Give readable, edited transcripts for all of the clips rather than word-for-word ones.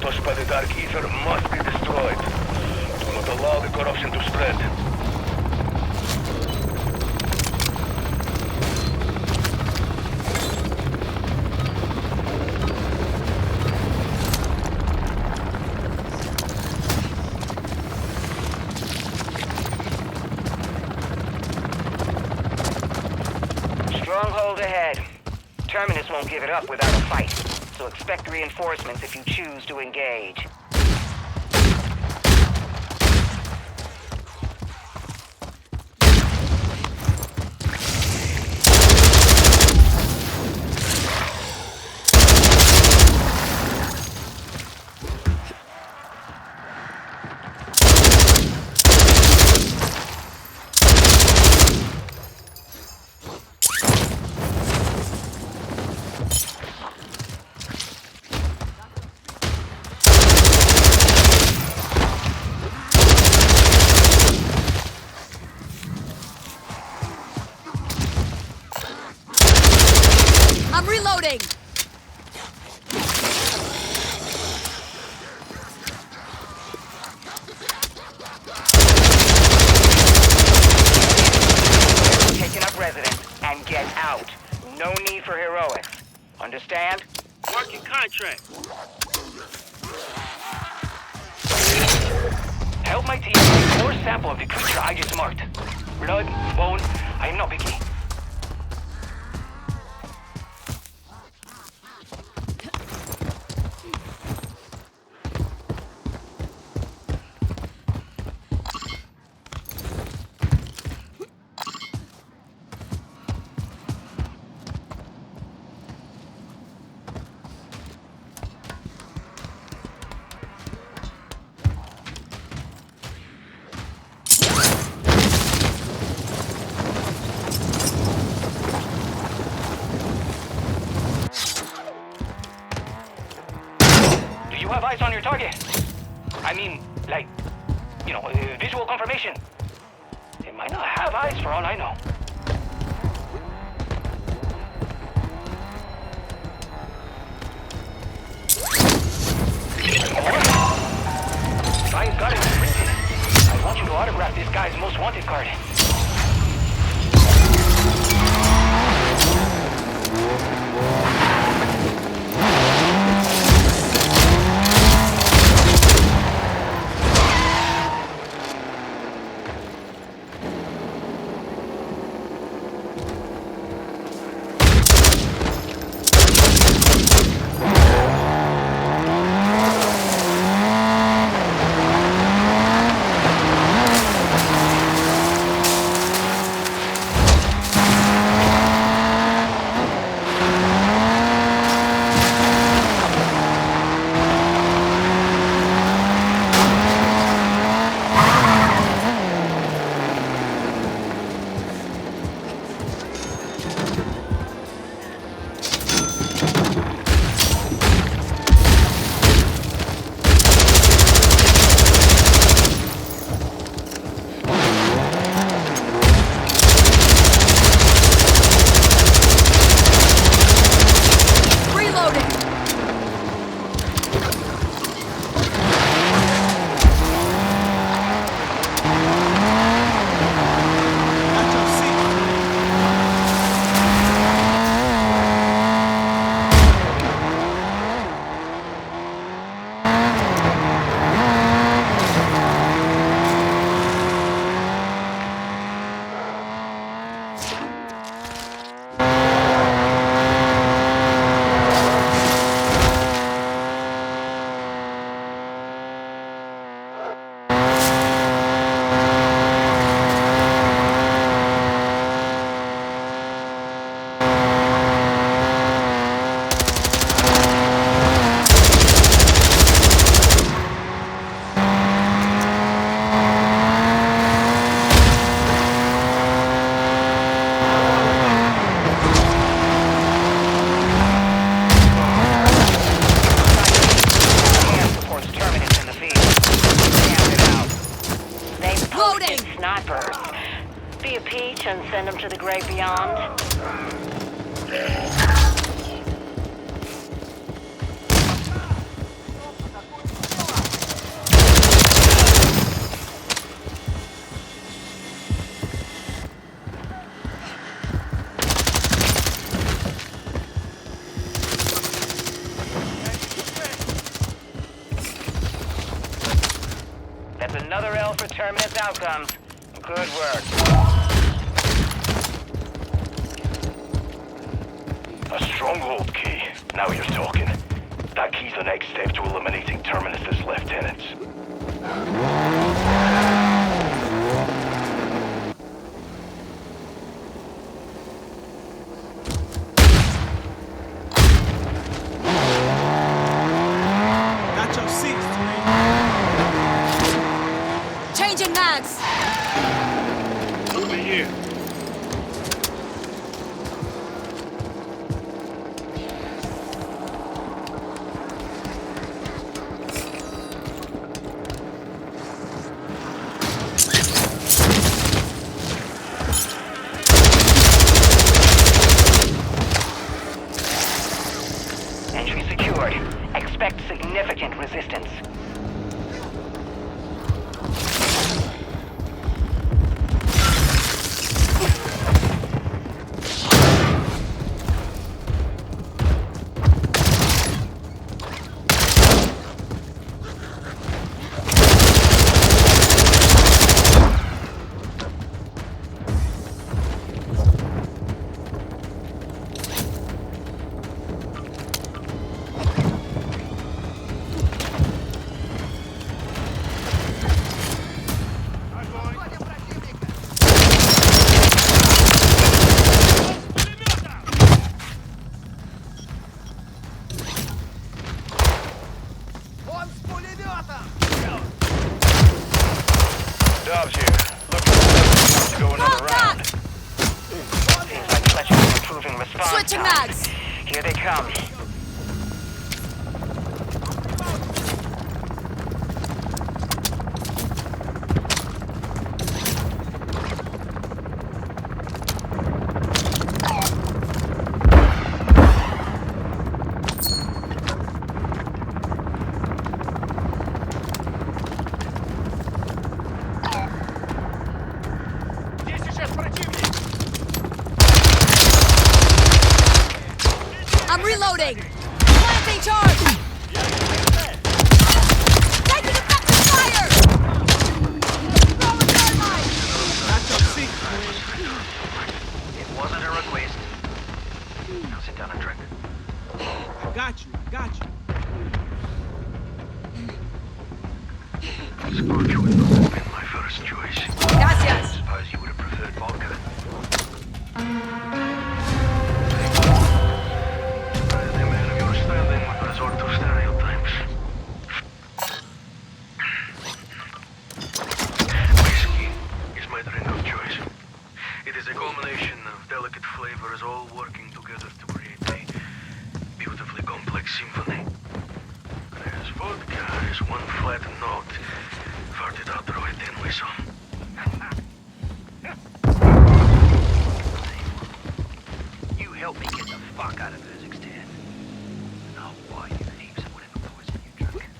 outpost by the Dark Ether must be destroyed. Do not allow the corruption to spread. Stronghold ahead. Terminus won't give it up without a fight, so expect reinforcements if you choose to engage. I'm reloading! Taking up residence and get out. No need for heroics. Understand? Marking contract. Help my team get more sample of the creature I just marked. Blood, bone, I am not picky. You have eyes on your target. I mean, like, visual confirmation. They might not have eyes for all I know. Guy's got it printed. I want you to autograph this guy's most wanted card. Be a peach and send them to the great beyond. That's another L for Terminus outcomes. Good work. A stronghold key. Now you're talking. That key's the next step to eliminating Terminus's lieutenants. Got your seats, man. Changing mags. Over here. Entry secured. Expect significant resistance. Dobbs here. Looking to go another round. Seems like Fletcher's improving response Switching time. mags. Here they come. I'm reloading. Planting charge. Taking effective fire. Throwing thermite. Got your seats, man. It wasn't a request. Now sit down and drink. I got you. I got you. Scorcho would not have been my first choice. Gracias. Suppose you would have preferred vodka. The man of your standing would resort to stereotypes. Whiskey is my drink of choice. It is a combination of delicate flavors all working together to create a beautifully complex symphony. Whereas vodka is one flat note farted out through a tin whistle. You help me get the fuck out of Kazakhstan. And I'll buy you heaps of whatever poison you drink.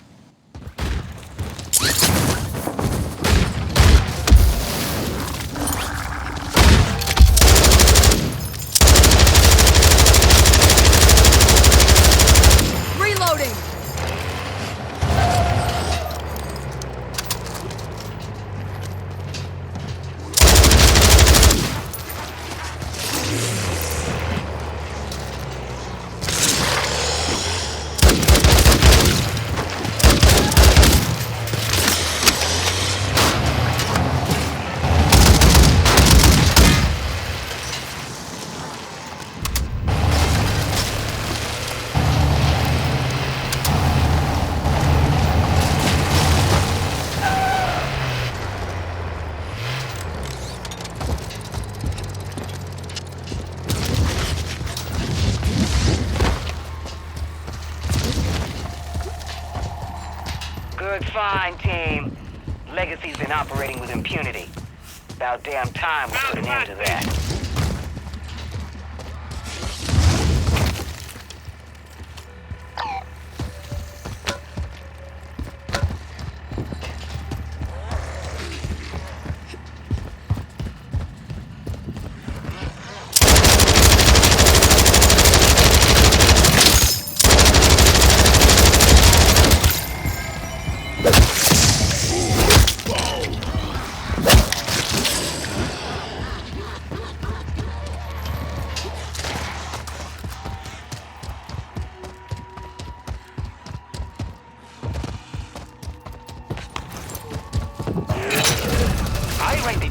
Reloading. Good find, team. Legacy's been operating with impunity. About damn time we put an end to that.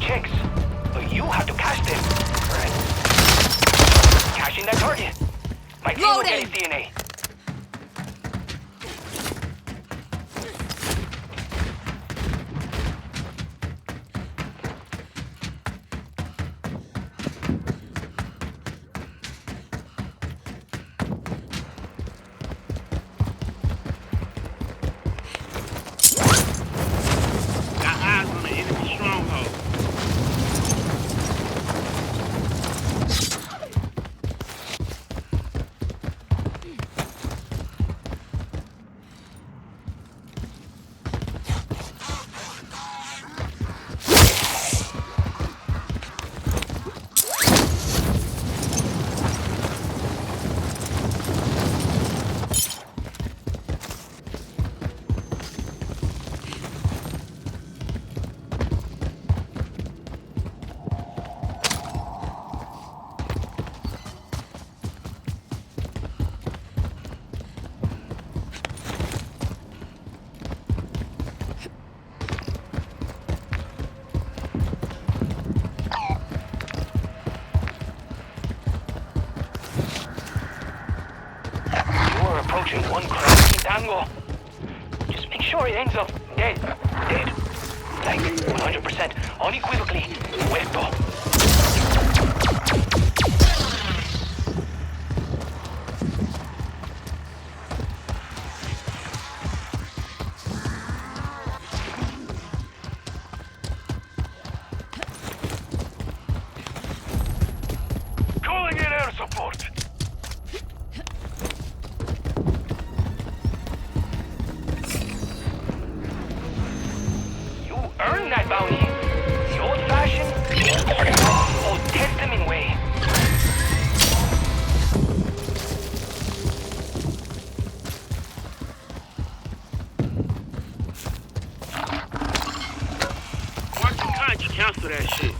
chicks, but you have to cash them. Right. Cashing that target. My team will get his DNA. Got eyes on the enemy stronghold. You're approaching one crazy tango. Just make sure it ends up dead. Dead. Like 100%, unequivocally, muerto. Calling in air support. You earned that bounty. The old-fashioned, Old Testament way. Mark the contract, cancel that shit.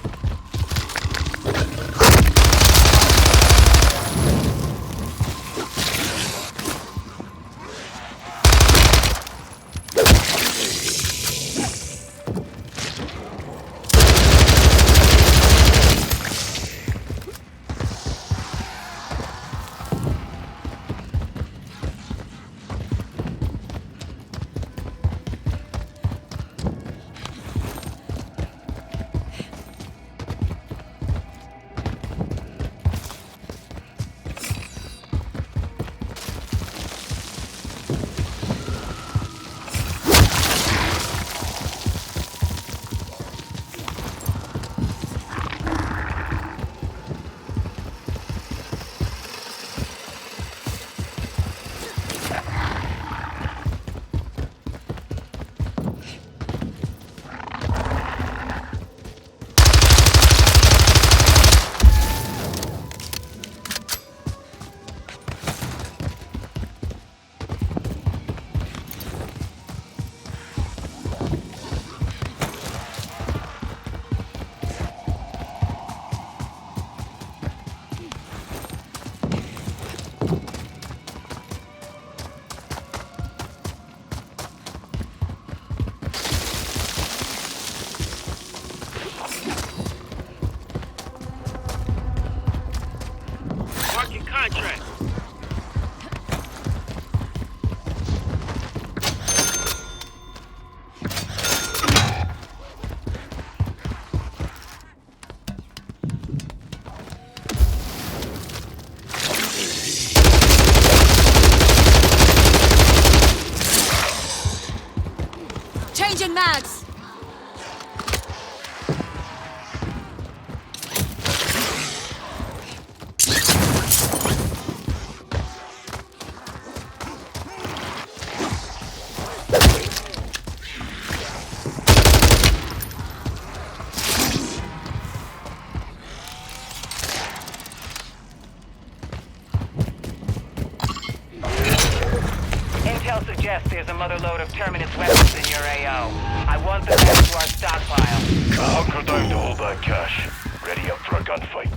Marking contract. Changing mags. Intel suggests there's a mother load of Terminus weapons in your AO. I want them added to our stockpile. Hunker down to hold that cash. Ready up for a gunfight.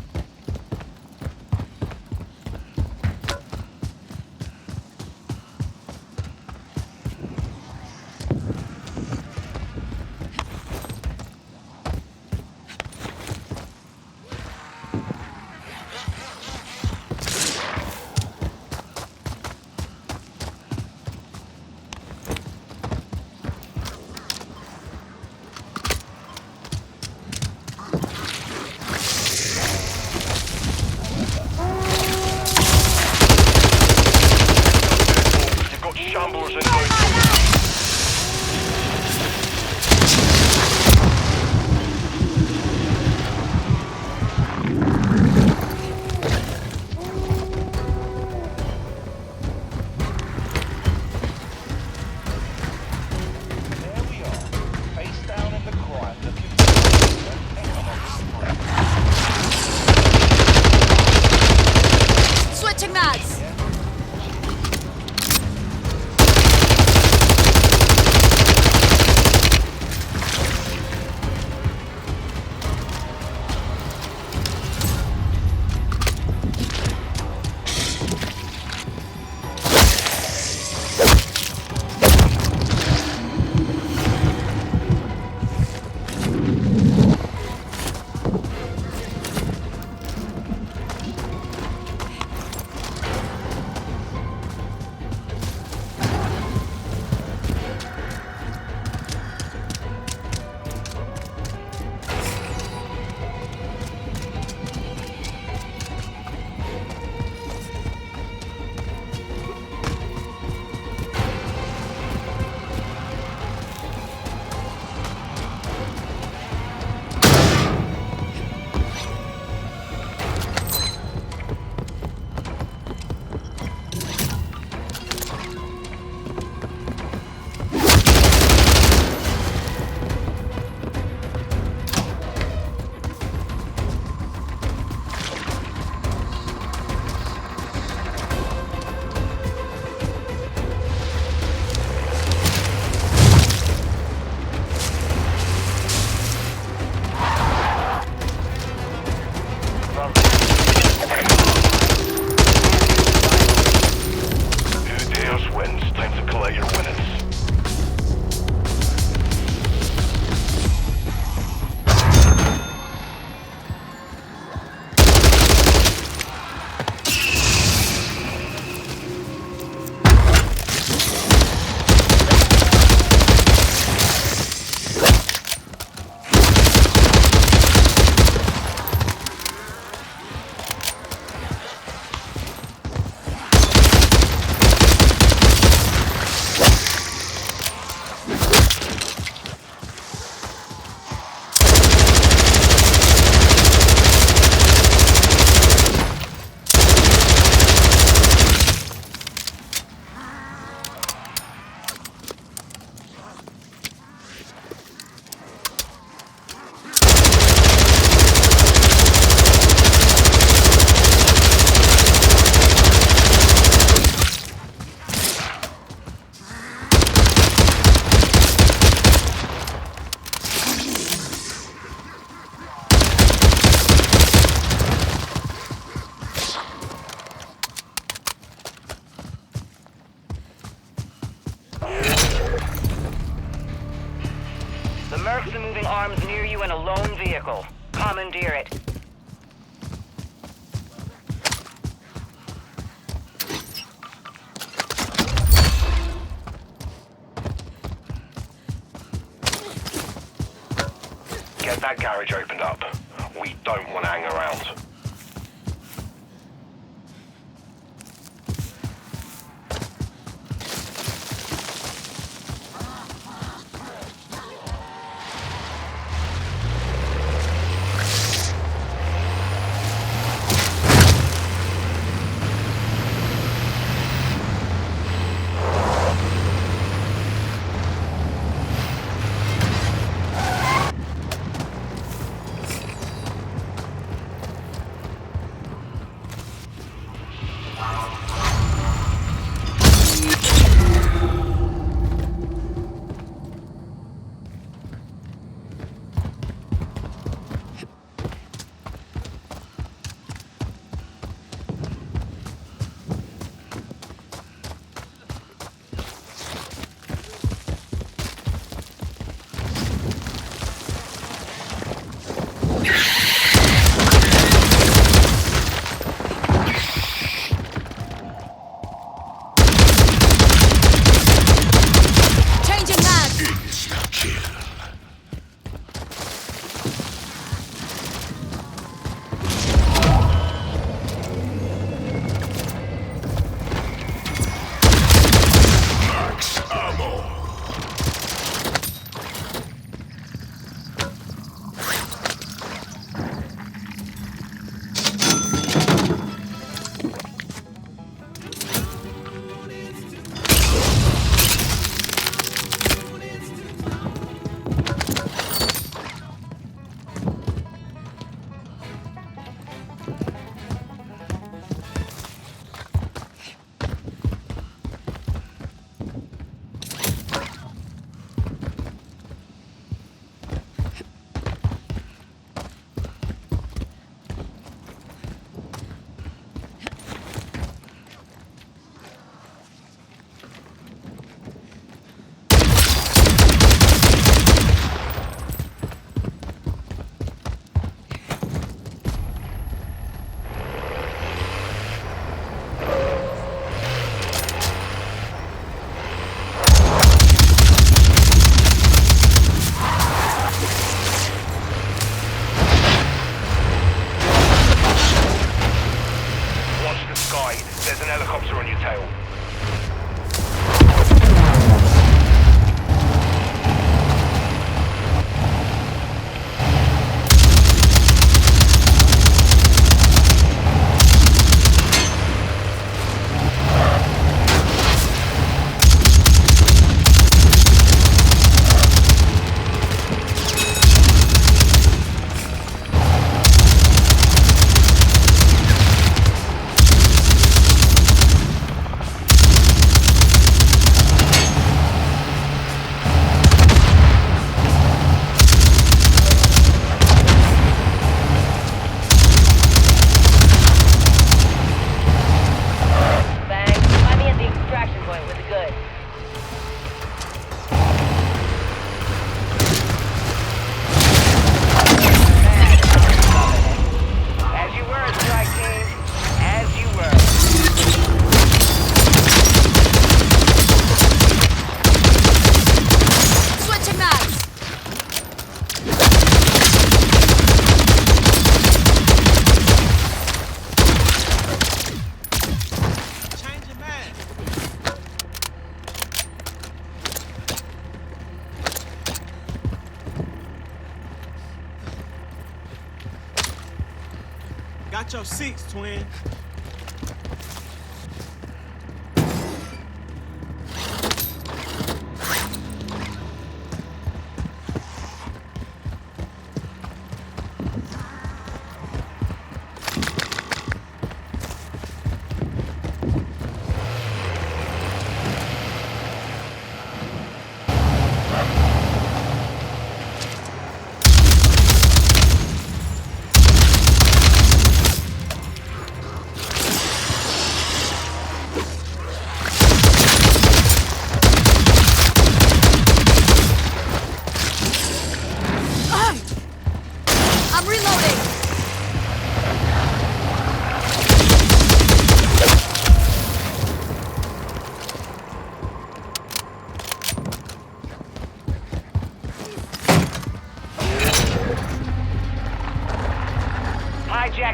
Mark the moving arms near you in a lone vehicle. Commandeer it. Get that garage opened up. We don't want to hang around. Changing mags. Watch the sky. There's an helicopter on your tail. Thanks. Find me at the extraction point with the goods. As you were, Strike King. As you were. Switching mags. Changing mags. Got your seats, twin.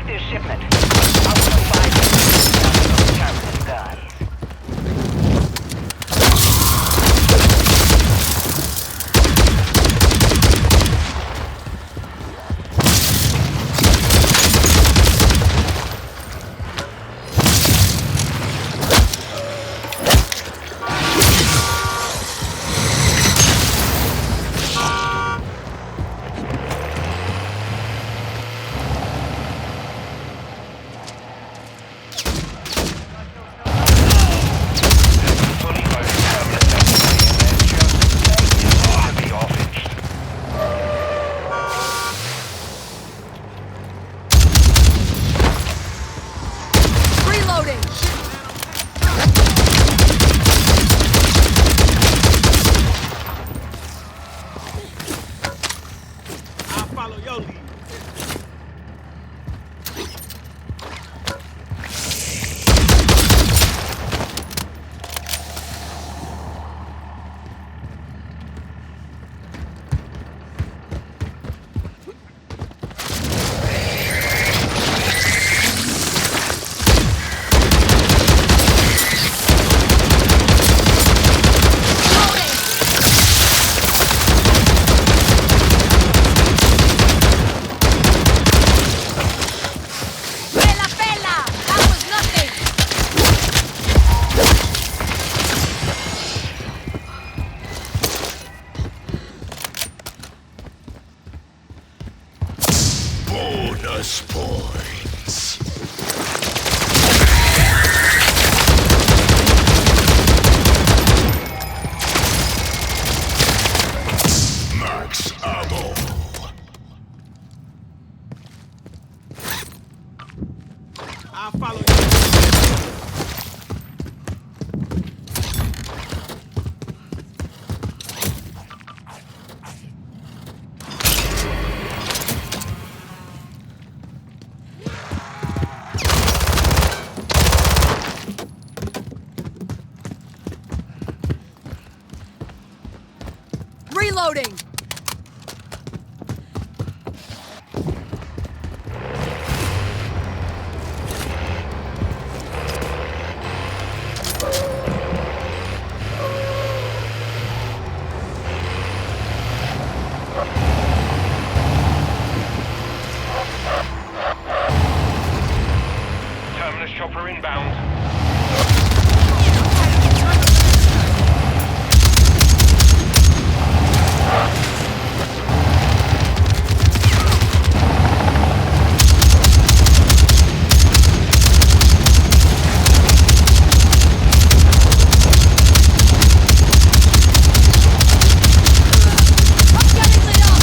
this shipment. Up to 5 minutes after those terminus guns. Fully loaded terminus empty, and they're just begging to be offaged. Reloading. I'll follow your lead. Pela, pela. That was nothing. Bonus points. Max ammo. I'll follow your lead. Reloading. Terminus chopper inbound. Getting lit up.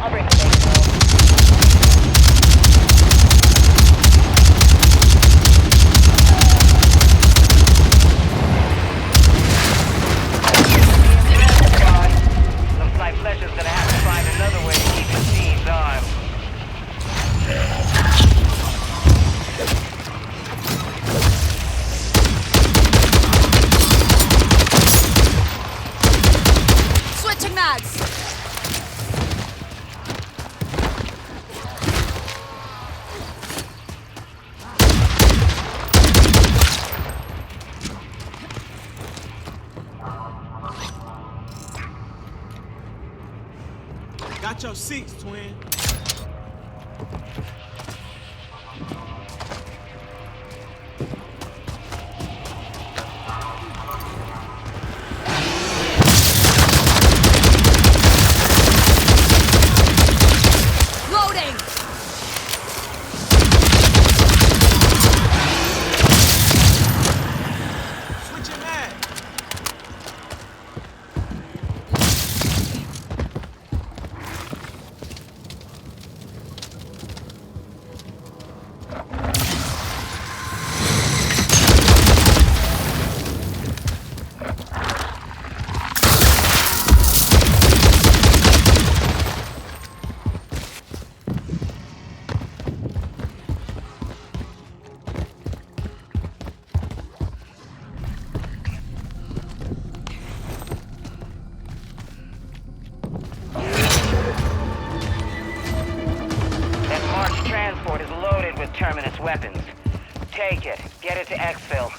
I'll bring the thing home. Looks like Fletcher's gonna have to find another way to keep his teams on. Switching mags. Got your seats, twin. Loading. Switching mags. of Terminus weapons. Take it. Get it to exfil.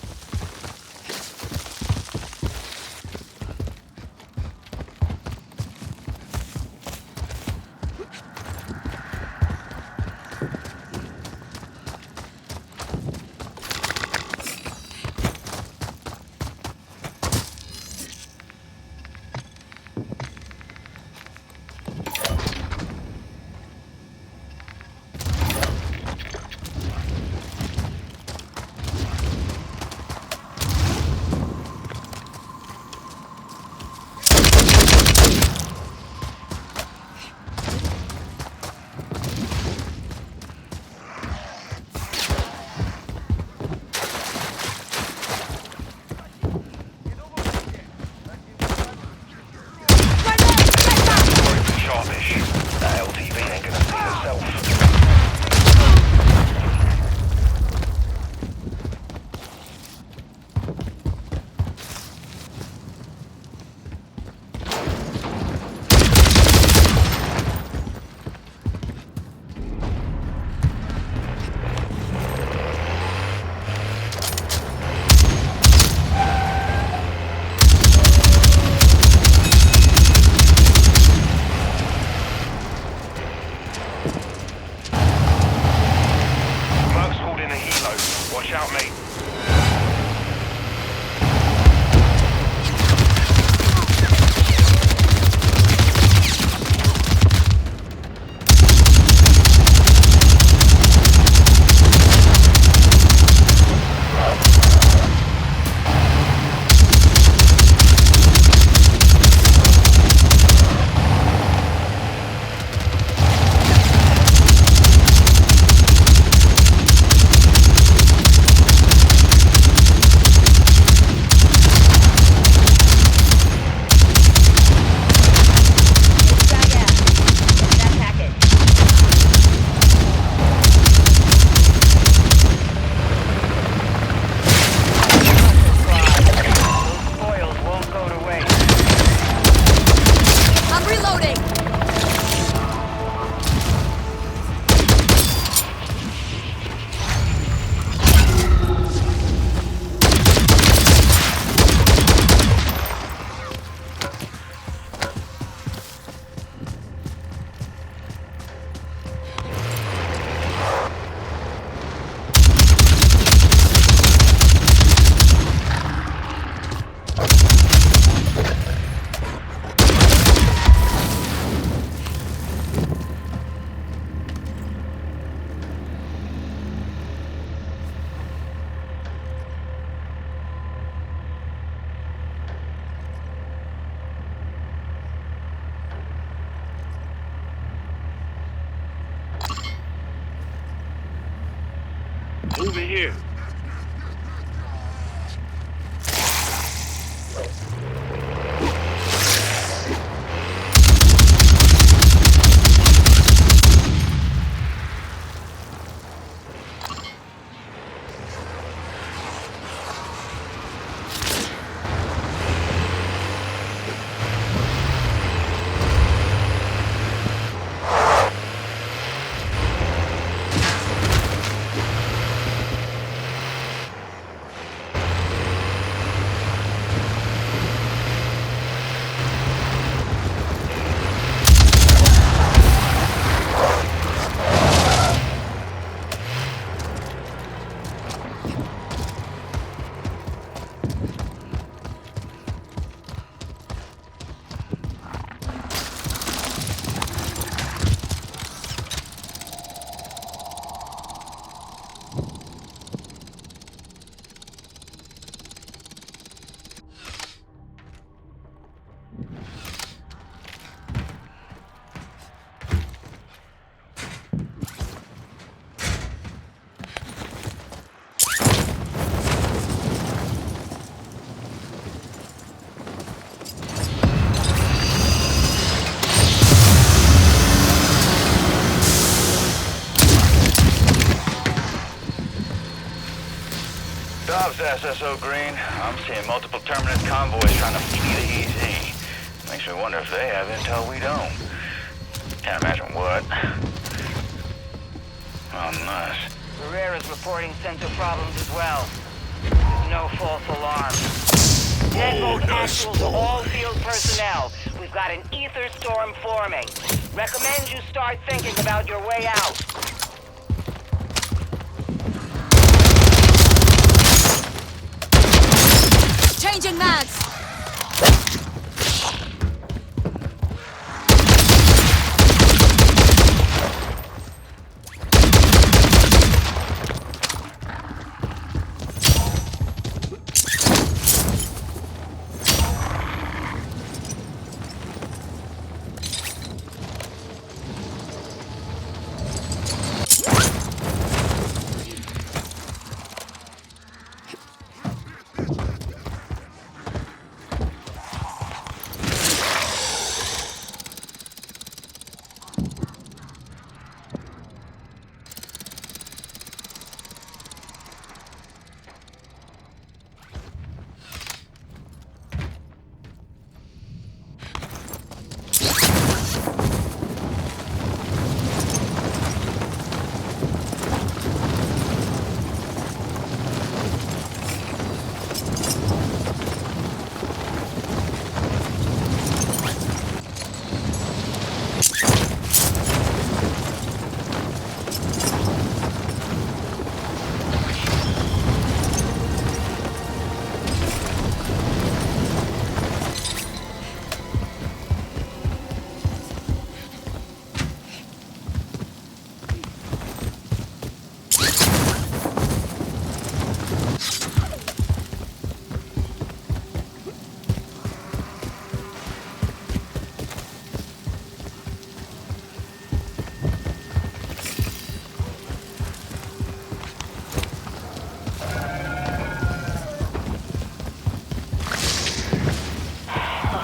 Sharpish. That LTV ain't gonna see herself. Merc's called in a helo. Watch out, mate. Spoils won't go to waste. I'm reloading. Moving here. Dobbs, SSO Green. I'm seeing multiple Terminus convoys trying to flee the EZ. Makes me wonder if they have intel we don't. Can't imagine what. Unless... Herrera's reporting sensor problems as well. There's no false alarm. Deadbolt actual to all field personnel. We've got an ether storm forming. Recommend you start thinking about your way out. Changing mags!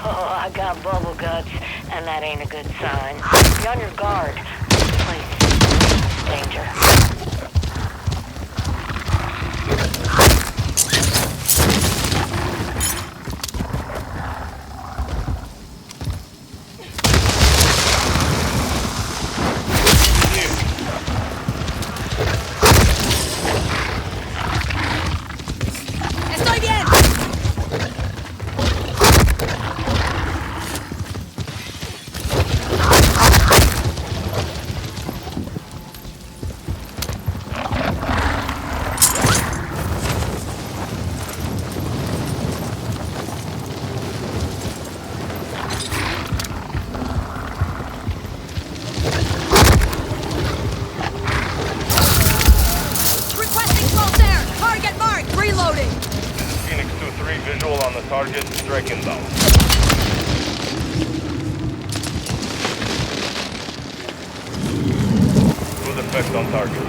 I got bubble guts, and that ain't a good sign. Be on your guard. This place is danger. ¡Estoy bien! Requesting close air! Target marked! Reloading! Phoenix 2-3 visual on the target, strike inbound. Good effect on target.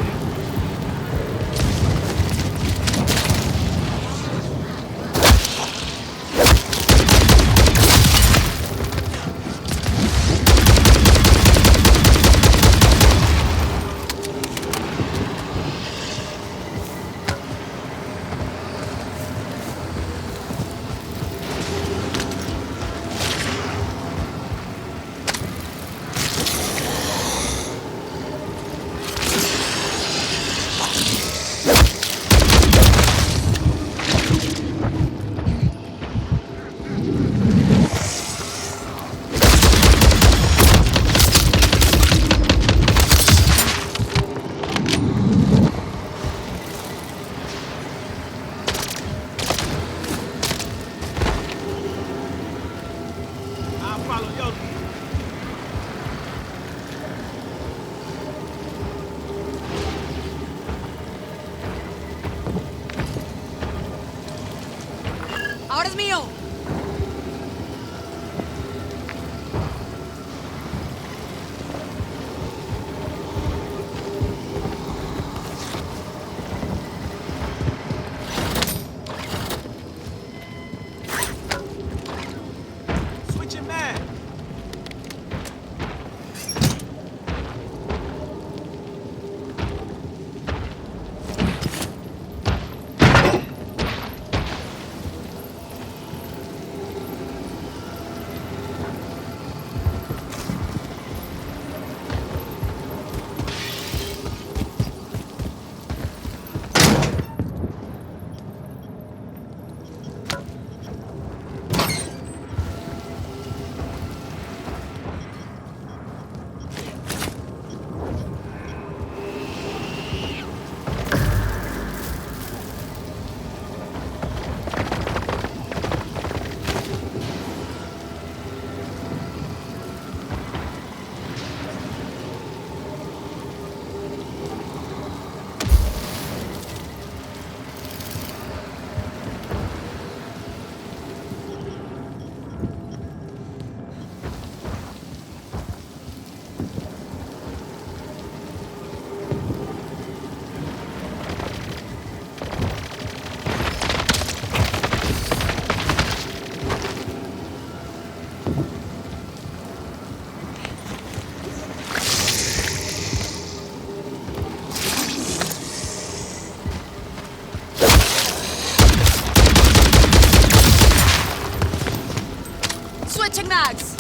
I'll follow your lead. ¡Ahora es mío! Switching mags. Switching mags!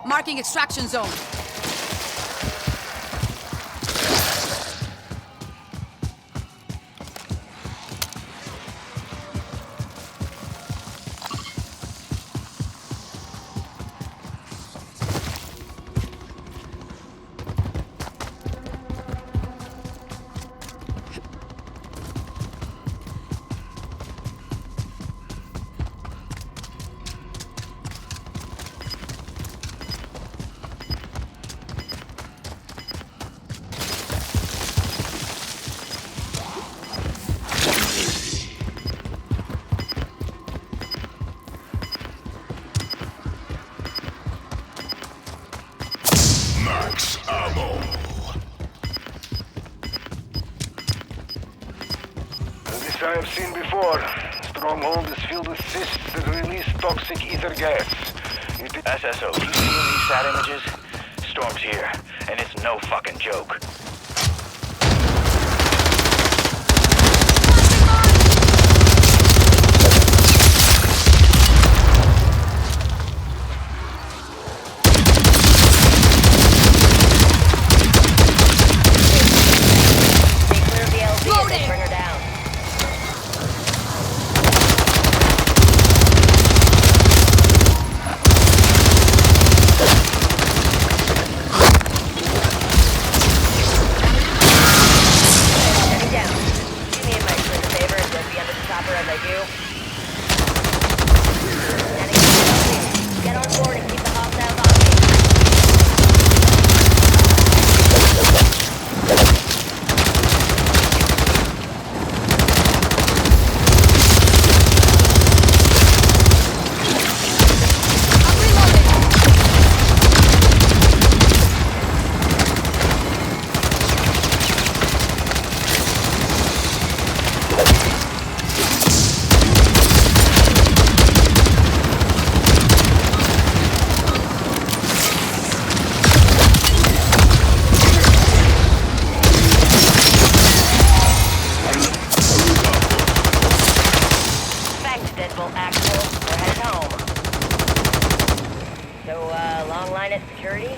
Marking extraction zone. This I have seen before. Stronghold is filled with cysts that release toxic ether gas. SSO, you seeing these sat images? Storm's here, and it's no fucking joke. Thanks, Deadbolt Actual. We're headed home. So, long line of security?